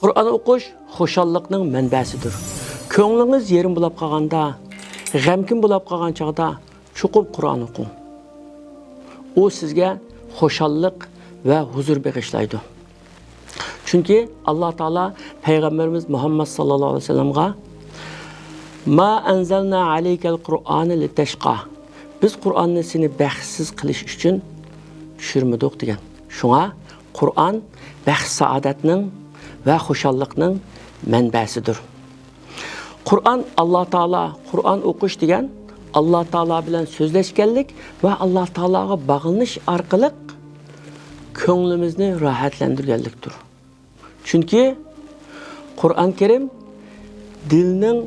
Qur'on o'qish xushalliqning manbasidir. Ko'nglingiz yerim bo'lib qolganda, g'amkin bo'lib qolgan chaqda chuqur Qur'on o'qing. U sizga xushalliq va huzur bag'ishlaydi. Chunki Alloh taolo payg'ambarimiz Muhammad sallallohu alayhi vasallamga "Ma anzalna alaykal Qur'ana litashqa." Biz Qur'onni seni baxtsiz qilish uchun tushirmadik degan. Shunga Qur'on baxt saodatning va xushalliqning manbasidir. Qur'on Alloh taolo Qur'on o'qish degan Alloh taolo bilan so'zlashganlik va Alloh taologa bog'lanish orqali ko'nglimizni rohatlantirganlikdir. Chunki Qur'on Karim dilning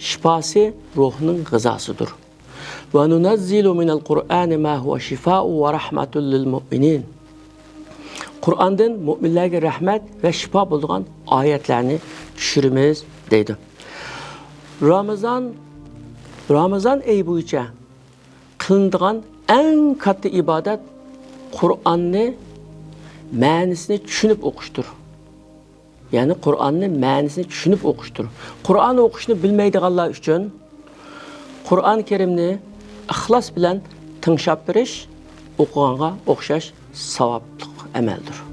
shifosi, ruhning g'izosidir. Va nunazzilu minal Qur'ani ma huwa shifaa'u va rahmatul lil mu'minin. Qur'ondan mu'minlarga rahmat va shifo bo'lgan oyatlarni tushiramiz deydi. Ramazon oyi bo'yicha qilinadigan eng katta ibodat Qur'onni ma'nosini tushunib o'qishdir. Ya'ni Qur'onni ma'nosini tushunib o'qishdir. Qur'on o'qishni bilmaydiganlar uchun Qur'on Karimni ixlos bilan tinglab berish o'qiganga o'xshash savobli amaldir.